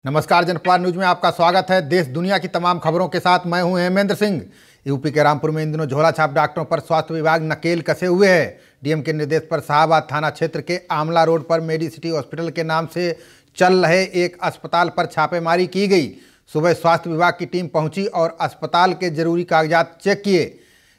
नमस्कार, जनपद न्यूज में आपका स्वागत है। देश दुनिया की तमाम खबरों के साथ मैं हूं हेमेंद्र सिंह। यूपी के रामपुर में इन दिनों झोला छाप डॉक्टरों पर स्वास्थ्य विभाग नकेल कसे हुए है। डीएम के निर्देश पर शाहबाद थाना क्षेत्र के आमला रोड पर मेडिसिटी हॉस्पिटल के नाम से चल रहे एक अस्पताल पर छापेमारी की गई। सुबह स्वास्थ्य विभाग की टीम पहुंची और अस्पताल के जरूरी कागजात चेक किए।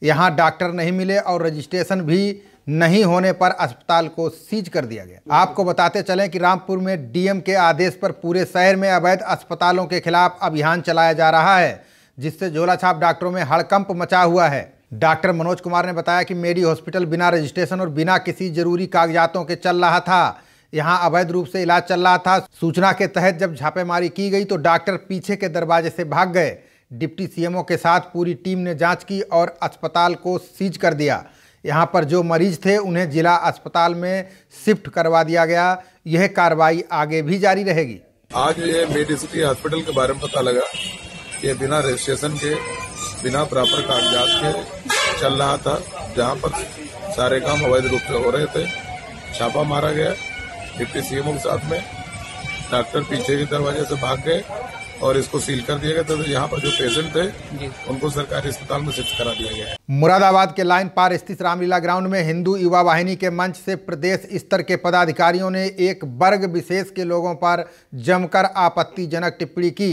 यहाँ डॉक्टर नहीं मिले और रजिस्ट्रेशन भी नहीं होने पर अस्पताल को सीज कर दिया गया। आपको बताते चलें कि रामपुर में डीएम के आदेश पर पूरे शहर में अवैध अस्पतालों के खिलाफ अभियान चलाया जा रहा है, जिससे झोला छाप डॉक्टरों में हड़कंप मचा हुआ है। डॉक्टर मनोज कुमार ने बताया कि मेडी हॉस्पिटल बिना रजिस्ट्रेशन और बिना किसी जरूरी कागजातों के चल रहा था। यहाँ अवैध रूप से इलाज चल रहा था। सूचना के तहत जब छापेमारी की गई तो डॉक्टर पीछे के दरवाजे से भाग गए। डिप्टी सीएमओ के साथ पूरी टीम ने जाँच की और अस्पताल को सीज कर दिया। यहाँ पर जो मरीज थे उन्हें जिला अस्पताल में शिफ्ट करवा दिया गया। यह कार्रवाई आगे भी जारी रहेगी। आज ये मेडिसिटी हॉस्पिटल के बारे में पता लगा कि बिना रजिस्ट्रेशन के, बिना प्रॉपर कागजात के चल रहा था, जहाँ पर सारे काम अवैध रूप से हो रहे थे। छापा मारा गया डिप्टी सीएमओ के साथ में। डॉक्टर पीछे के दरवाजे से भाग गए और इसको सील कर दिया गया। तो यहाँ पर जो पेशेंट थे उनको सरकारी अस्पताल में शिफ्ट करा दिया गया है। मुरादाबाद के लाइन पार स्थित रामलीला ग्राउंड में हिंदू युवा वाहिनी के मंच से प्रदेश स्तर के पदाधिकारियों ने एक वर्ग विशेष के लोगों पर जमकर आपत्तिजनक टिप्पणी की।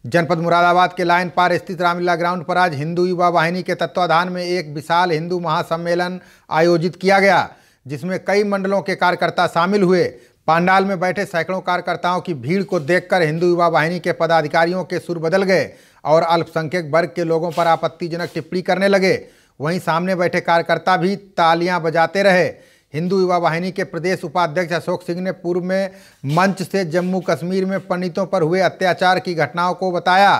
जनपद मुरादाबाद के लाइन पार स्थित रामलीला ग्राउंड पर आज हिंदू युवा वाहिनी के तत्वाधान में एक विशाल हिंदू महासम्मेलन आयोजित किया गया, जिसमें कई मंडलों के कार्यकर्ता शामिल हुए। पंडाल में बैठे सैकड़ों कार्यकर्ताओं की भीड़ को देखकर हिंदू युवा वाहिनी के पदाधिकारियों के सुर बदल गए और अल्पसंख्यक वर्ग के लोगों पर आपत्तिजनक टिप्पणी करने लगे। वहीं सामने बैठे कार्यकर्ता भी तालियां बजाते रहे। हिंदू युवा वाहिनी के प्रदेश उपाध्यक्ष अशोक सिंह ने पूर्व में मंच से जम्मू कश्मीर में पंडितों पर हुए अत्याचार की घटनाओं को बताया।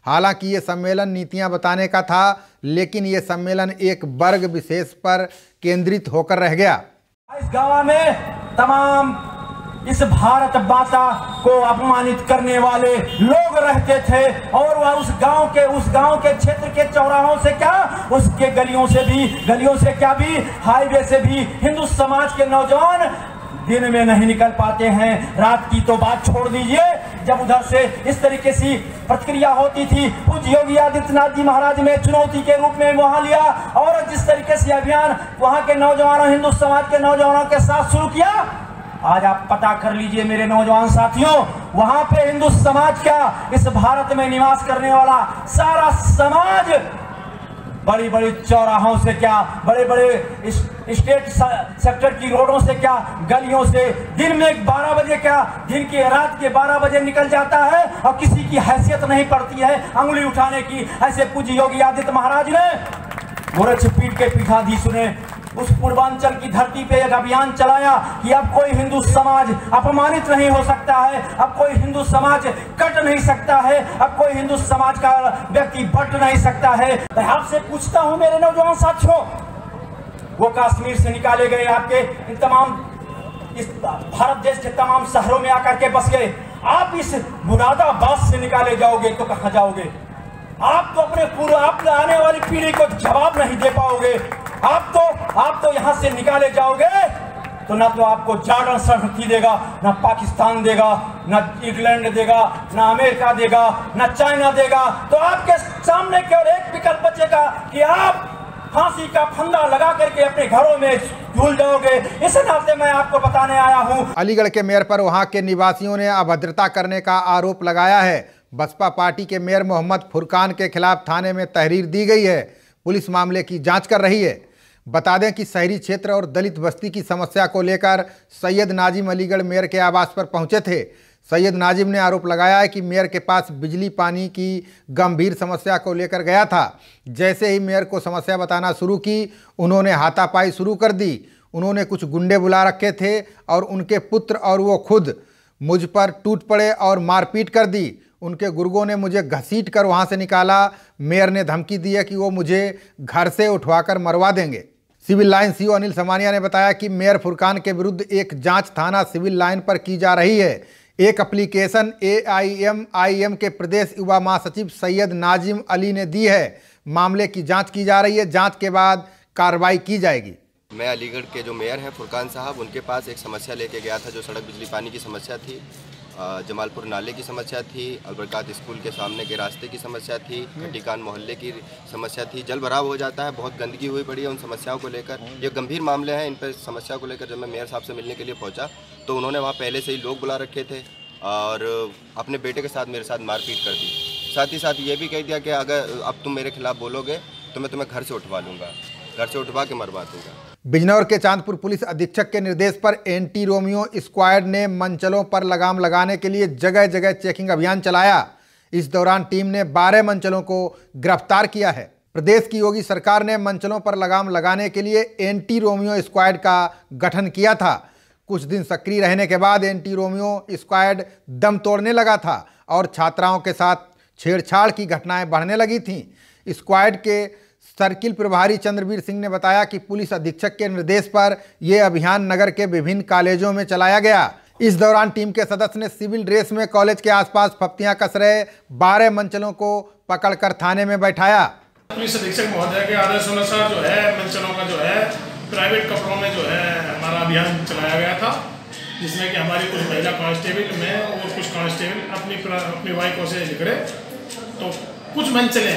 हालांकि ये सम्मेलन नीतियां बताने का था, लेकिन ये सम्मेलन एक वर्ग विशेष पर केंद्रित होकर रह गया। इस गांव में तमाम इस भारत माता को अपमानित करने वाले लोग रहते थे और वह उस गांव के क्षेत्र के चौराहों से क्या, उसके गलियों से क्या भी, हाईवे से भी हिंदू समाज के नौजवान दिन में नहीं निकल पाते हैं। रात की तो बात छोड़ दीजिए, जब उधर से इस तरीके से प्रतिक्रिया होती थी, पूज्य योगी आदित्यनाथ जी महाराज ने चुनौती के रूप में वहां लिया और जिस तरीके से अभियान वहां के नौजवानों, हिंदू समाज के नौजवानों के साथ शुरू किया। आज आप पता कर लीजिए मेरे नौजवान साथियों, वहां पे हिंदू समाज का, इस भारत में निवास करने वाला सारा समाज बड़ी बड़ी चौराहों से क्या, बड़े बड़े स्टेट सेक्टर की रोडों से क्या, गलियों से दिन में 12 बजे क्या, दिन के रात के 12 बजे निकल जाता है और किसी की हैसियत नहीं पड़ती है अंगुली उठाने की। ऐसे पूज्य योगी आदित्य महाराज ने गोरक्षपीठ के पीठाधीश ने उस पूर्वांचल की धरती पे एक अभियान चलाया कि अब कोई हिंदू समाज अपमानित नहीं हो सकता है, अब कोई हिंदू समाज कट नहीं सकता है, अब कोई हिंदू समाज का व्यक्ति बट नहीं सकता है। मैं आपसे पूछता हूं मेरे नौजवान साथियों, वो कश्मीर से निकाले गए आपके इस भारत देश के तमाम शहरों में आकर के बस गए। आप इस मुरादाबाद से निकाले जाओगे तो कहां जाओगे? आप तो अपने आप आने वाली पीढ़ी को जवाब नहीं दे पाओगे। आप तो यहां से निकाले जाओगे तो ना तो आपको जॉर्डन शरणार्थी देगा, ना पाकिस्तान देगा, ना इंग्लैंड देगा, ना अमेरिका देगा, ना चाइना देगा। तो आपके सामने केवल एक विकल्प बचेगा कि आप फांसी का फंदा लगा करके अपने घरों में झूल जाओगे। इस नाते मैं आपको बताने आया हूं। अलीगढ़ के मेयर पर वहां के निवासियों ने अभद्रता करने का आरोप लगाया है। बसपा पार्टी के मेयर मोहम्मद फुरकान के खिलाफ थाने में तहरीर दी गई है। पुलिस मामले की जांच कर रही है। बता दें कि शहरी क्षेत्र और दलित बस्ती की समस्या को लेकर सैयद नाजिम अलीगढ़ मेयर के आवास पर पहुंचे थे। सैयद नाजिम ने आरोप लगाया है कि मेयर के पास बिजली पानी की गंभीर समस्या को लेकर गया था। जैसे ही मेयर को समस्या बताना शुरू की, उन्होंने हाथापाई शुरू कर दी। उन्होंने कुछ गुंडे बुला रखे थे और उनके पुत्र और वो खुद मुझ पर टूट पड़े और मारपीट कर दी। उनके गुर्गों ने मुझे घसीट कर वहाँ से निकाला। मेयर ने धमकी दी है कि वो मुझे घर से उठवाकर मरवा देंगे। सिविल लाइन सीओ अनिल समानिया ने बताया कि मेयर फुरकान के विरुद्ध एक जांच थाना सिविल लाइन पर की जा रही है। एक एप्लीकेशन AIM के प्रदेश युवा महासचिव सैयद नाजिम अली ने दी है। मामले की जांच की जा रही है। जांच के बाद कार्रवाई की जाएगी। मैं अलीगढ़ के जो मेयर हैं फुरकान साहब, उनके पास एक समस्या लेके गया था, जो सड़क बिजली पानी की समस्या थी। जमालपुर नाले की समस्या थी, अलबरकात स्कूल के सामने के रास्ते की समस्या थी, खटीकान मोहल्ले की समस्या थी। जल भराव हो जाता है, बहुत गंदगी हुई पड़ी है। उन समस्याओं को लेकर, ये गंभीर मामले हैं, इन पर समस्या को लेकर जब मैं मेयर साहब से मिलने के लिए पहुंचा तो उन्होंने वहां पहले से ही लोग बुला रखे थे और अपने बेटे के साथ मेरे साथ मारपीट कर दी। साथ ही साथ ये भी कह दिया कि अगर अब तुम मेरे खिलाफ बोलोगे तो मैं तुम्हें घर से उठवा लूँगा, घर से उठवा के मरवा दूँगा। बिजनौर के चांदपुर पुलिस अधीक्षक के निर्देश पर एंटी रोमियो स्क्वाड ने मंचलों पर लगाम लगाने के लिए जगह जगह चेकिंग अभियान चलाया। इस दौरान टीम ने 12 मंचलों को गिरफ्तार किया है। प्रदेश की योगी सरकार ने मंचलों पर लगाम लगाने के लिए एंटी रोमियो स्क्वाड का गठन किया था। कुछ दिन सक्रिय रहने के बाद एंटी रोमियो स्क्वाड दम तोड़ने लगा था और छात्राओं के साथ छेड़छाड़ की घटनाएं बढ़ने लगी थीं। स्क्वाड के सर्किल प्रभारी चंद्रवीर सिंह ने बताया कि पुलिस अधीक्षक के निर्देश पर यह अभियान नगर के विभिन्न कॉलेजों में चलाया गया। इस दौरान टीम के सदस्य ने सिविल ड्रेस में कॉलेज के आसपास फप्तियां कस रहे 12 मंचलों को पकड़कर थाने में बैठाया। पुलिस अधीक्षक महोदय के आदेश अनुसार जो है मंचलों का जो है प्राइवेट कपड़ों में जो है हमारा अभियान चलाया गया था, जिसमें कि हमारी कुछ महिला कांस्टेबल में और कुछ कांस्टेबल अपनी बाइकों से निकले तो कुछ मंचले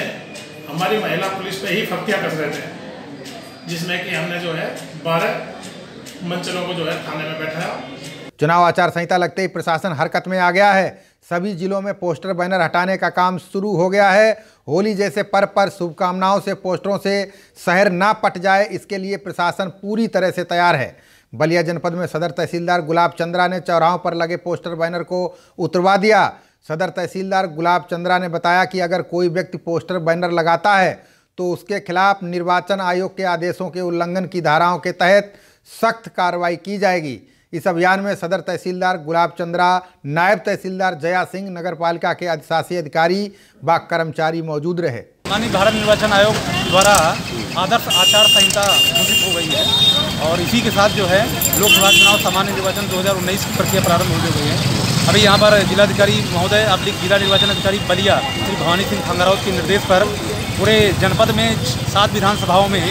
हमारी महिला पुलिस पे ही फप्तियां कर रहे थे, जिसमें कि हमने जो है 12 मंचलों को जो है थाने में बैठाया। चुनाव आचार संहिता लगते ही प्रशासन हरकत में आ गया है। सभी जिलों में पोस्टर बैनर हटाने का काम शुरू हो गया है। होली जैसे पर्व पर शुभकामनाओं से पोस्टरों से शहर ना पट जाए, इसके लिए प्रशासन पूरी तरह से तैयार है। बलिया जनपद में सदर तहसीलदार गुलाब चंद्रा ने चौराहों पर लगे पोस्टर बैनर को उतरवा दिया। सदर तहसीलदार गुलाब चंद्रा ने बताया कि अगर कोई व्यक्ति पोस्टर बैनर लगाता है तो उसके खिलाफ निर्वाचन आयोग के आदेशों के उल्लंघन की धाराओं के तहत सख्त कार्रवाई की जाएगी। इस अभियान में सदर तहसीलदार गुलाब चंद्रा, नायब तहसीलदार जया सिंह, नगर पालिका के अधिशासी अधिकारी व कर्मचारी मौजूद रहे। माननीय भारत निर्वाचन आयोग द्वारा आदर्श आचार संहिता घोषित हो गई है और इसी के साथ जो है लोकसभा चुनाव सामान्य निर्वाचन 2019 की प्रक्रिया प्रारंभ हो गई है। अभी यहाँ पर जिलाधिकारी महोदय जिला निर्वाचन अधिकारी बलिया श्री भवानी सिंह खंगारावत के निर्देश पर पूरे जनपद में 7 विधानसभाओं में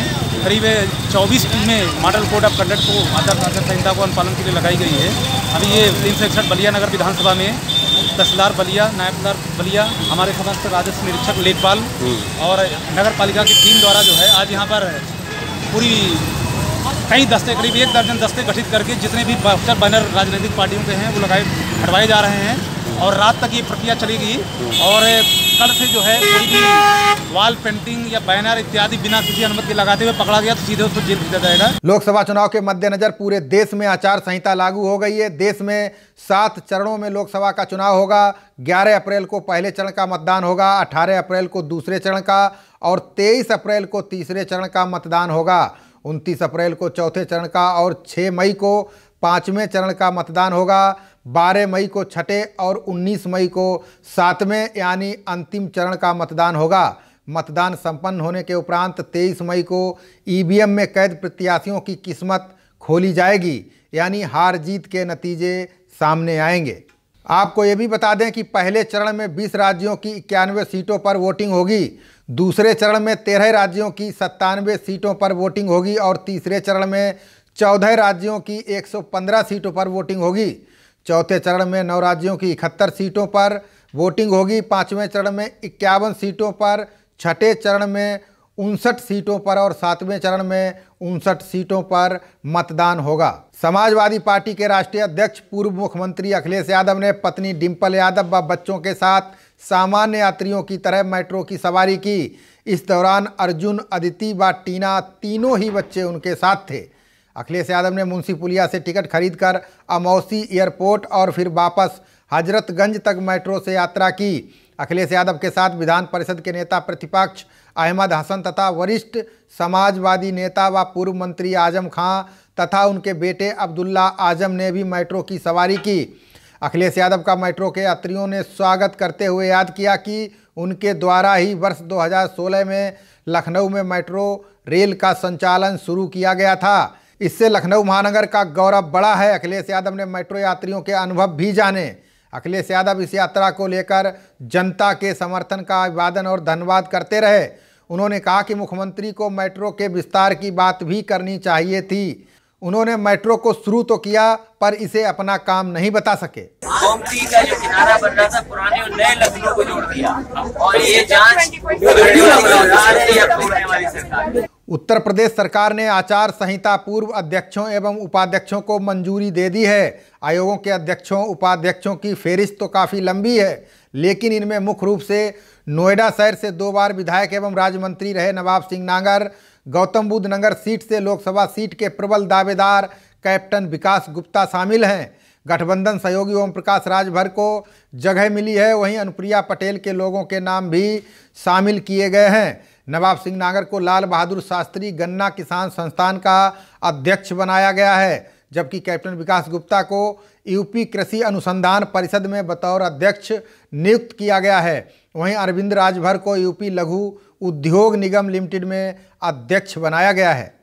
करीब 24 टीमें मॉडल कोड ऑफ कंडक्ट को आदर्श आचार संहिता को अनुपालन के लिए लगाई गई है। अभी ये 361 बलिया नगर विधानसभा में तहसीलदार बलिया, नायब तहसीलदार बलिया, हमारे समस्त राजस्व निरीक्षक लेखपाल और नगर पालिका की टीम द्वारा जो है आज यहाँ पर पूरी कई दस्ते, करीब 1 दर्जन दस्ते गठित करके जितने भी पोस्टर बैनर राजनीतिक पार्टियों के हैं वो हटवाए जा रहे हैं और रात तक ये प्रक्रिया चलेगी। और कल से जो है कोई भी वॉल पेंटिंग या बैनर इत्यादि बिना किसी अनुमति के लगाते हुए पकड़ा गया तो सीधे उसको जेल भेजा जाएगा। लोकसभा चुनाव के मद्देनजर पूरे देश में आचार संहिता लागू हो गई है। देश में 7 चरणों में लोकसभा का चुनाव होगा। 11 अप्रैल को पहले चरण का मतदान होगा, 18 अप्रैल को दूसरे चरण का और 23 अप्रैल को तीसरे चरण का मतदान होगा। 29 अप्रैल को चौथे चरण का और 6 मई को 5वें चरण का मतदान होगा। 12 मई को छठे और 19 मई को 7वें यानी अंतिम चरण का मतदान होगा। मतदान संपन्न होने के उपरांत 23 मई को ईवीएम में कैद प्रत्याशियों की किस्मत खोली जाएगी, यानी हार जीत के नतीजे सामने आएंगे। आपको ये भी बता दें कि पहले चरण में 20 राज्यों की 91 सीटों पर वोटिंग होगी, दूसरे चरण में 13 राज्यों की 97 सीटों पर वोटिंग होगी और तीसरे चरण में 14 राज्यों की 115 सीटों पर वोटिंग होगी। चौथे चरण में 9 राज्यों की 71 सीटों पर वोटिंग होगी। 5वें चरण में 51 सीटों पर, छठे चरण में 59 सीटों पर और 7वें चरण में 59 सीटों पर मतदान होगा। समाजवादी पार्टी के राष्ट्रीय अध्यक्ष पूर्व मुख्यमंत्री अखिलेश यादव ने पत्नी डिंपल यादव व बच्चों के साथ सामान्य यात्रियों की तरह मेट्रो की सवारी की। इस दौरान अर्जुन, अदिति व टीना तीनों ही बच्चे उनके साथ थे। अखिलेश यादव ने मुंशी पुलिया से टिकट खरीदकर अमौसी एयरपोर्ट और फिर वापस हजरतगंज तक मेट्रो से यात्रा की। अखिलेश यादव के साथ विधान परिषद के नेता प्रतिपक्ष अहमद हसन तथा वरिष्ठ समाजवादी नेता व पूर्व मंत्री आजम खां तथा उनके बेटे अब्दुल्ला आजम ने भी मेट्रो की सवारी की। अखिलेश यादव का मेट्रो के यात्रियों ने स्वागत करते हुए याद किया कि उनके द्वारा ही वर्ष 2016 में लखनऊ में मेट्रो रेल का संचालन शुरू किया गया था। इससे लखनऊ महानगर का गौरव बढ़ा है। अखिलेश यादव ने मेट्रो यात्रियों के अनुभव भी जाने। अखिलेश यादव इस यात्रा को लेकर जनता के समर्थन का अभिवादन और धन्यवाद करते रहे। उन्होंने कहा कि मुख्यमंत्री को मेट्रो के विस्तार की बात भी करनी चाहिए थी। उन्होंने मेट्रो को शुरू तो किया पर इसे अपना काम नहीं बता सके। गोमती का जो किनारा बन रहा था पुराने और नए लखनऊ को जोड़ दिया, और ये जांच सरकार। उत्तर प्रदेश सरकार ने आचार संहिता पूर्व अध्यक्षों एवं उपाध्यक्षों को मंजूरी दे दी है। आयोगों के अध्यक्षों उपाध्यक्षों की फेरिस्त तो काफ़ी लंबी है, लेकिन इनमें मुख्य रूप से नोएडा शहर से 2 बार विधायक एवं राज्य मंत्री रहे नवाब सिंह नांगर, गौतम बुद्ध नगर सीट से लोकसभा सीट के प्रबल दावेदार कैप्टन विकास गुप्ता शामिल हैं। गठबंधन सहयोगी ओम प्रकाश राजभर को जगह मिली है, वहीं अनुप्रिया पटेल के लोगों के नाम भी शामिल किए गए हैं। नवाब सिंह नागर को लाल बहादुर शास्त्री गन्ना किसान संस्थान का अध्यक्ष बनाया गया है, जबकि कैप्टन विकास गुप्ता को यूपी कृषि अनुसंधान परिषद में बतौर अध्यक्ष नियुक्त किया गया है। वहीं अरविंद राजभर को यूपी लघु उद्योग निगम लिमिटेड में अध्यक्ष बनाया गया है।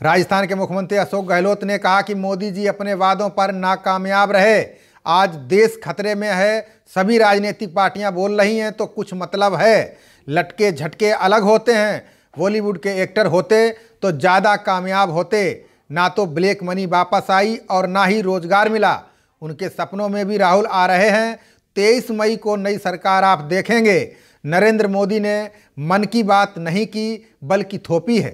राजस्थान के मुख्यमंत्री अशोक गहलोत ने कहा कि मोदी जी अपने वादों पर नाकामयाब रहे। आज देश खतरे में है, सभी राजनीतिक पार्टियां बोल रही हैं तो कुछ मतलब है। लटके झटके अलग होते हैं, बॉलीवुड के एक्टर होते तो ज़्यादा कामयाब होते। ना तो ब्लैक मनी वापस आई और ना ही रोजगार मिला। उनके सपनों में भी राहुल आ रहे हैं। 23 मई को नई सरकार आप देखेंगे। नरेंद्र मोदी ने मन की बात नहीं की बल्कि थोपी है।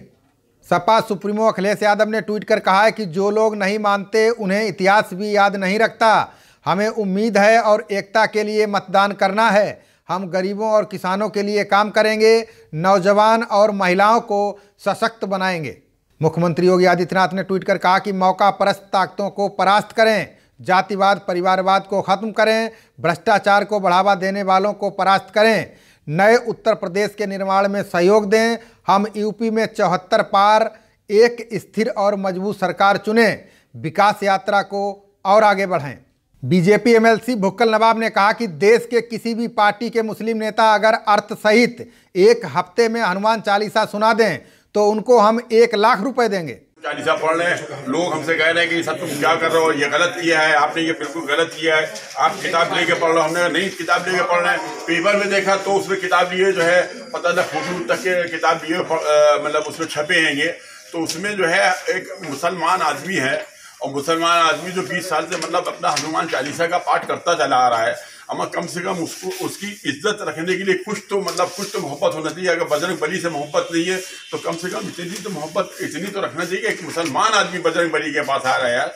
सपा सुप्रीमो अखिलेश यादव ने ट्वीट कर कहा है कि जो लोग नहीं मानते उन्हें इतिहास भी याद नहीं रखता। हमें उम्मीद है और एकता के लिए मतदान करना है। हम गरीबों और किसानों के लिए काम करेंगे, नौजवान और महिलाओं को सशक्त बनाएंगे। मुख्यमंत्री योगी आदित्यनाथ ने ट्वीट कर कहा कि मौका परस्त ताकतों को परास्त करें, जातिवाद परिवारवाद को खत्म करें, भ्रष्टाचार को बढ़ावा देने वालों को परास्त करें, नए उत्तर प्रदेश के निर्माण में सहयोग दें। हम यूपी में 74 पार एक स्थिर और मजबूत सरकार चुनें, विकास यात्रा को और आगे बढ़ाएं। बीजेपी एमएलसी भुक्कल नवाब ने कहा कि देश के किसी भी पार्टी के मुस्लिम नेता अगर अर्थ सहित 1 हफ्ते में हनुमान चालीसा सुना दें तो उनको हम 1 लाख रुपए देंगे। चालीसा पढ़ रहे हैं, लोग हमसे कह रहे हैं कि सर तुम क्या कर रहे हो, ये गलत किया है आपने, ये बिल्कुल गलत किया है, आप किताब लेके पढ़ रहे हो। हमने नहीं किताब लेके पढ़ रहे हैं। पेपर में देखा तो उसमें किताब लिए जो है पता न फोटो तक के किताब लिए मतलब उसमें छपे हैंगे। तो उसमें जो है एक मुसलमान आदमी है, और मुसलमान आदमी जो 20 साल से मतलब अपना हनुमान चालीसा का पाठ करता चला आ रहा है। हमें कम से कम उसकी इज्जत रखने के लिए कुछ तो मोहब्बत होना चाहिए। अगर बजरंग बली से मोहब्बत नहीं है तो कम से कम इतनी तो मोहब्बत इतनी तो रखना चाहिए। एक मुसलमान आदमी बजरंग बली के पास आ रहा है यार,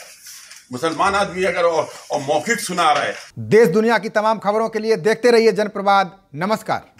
मुसलमान आदमी अगर और मौखिक सुना रहा है। देश दुनिया की तमाम खबरों के लिए देखते रहिए जनप्रवाद। नमस्कार।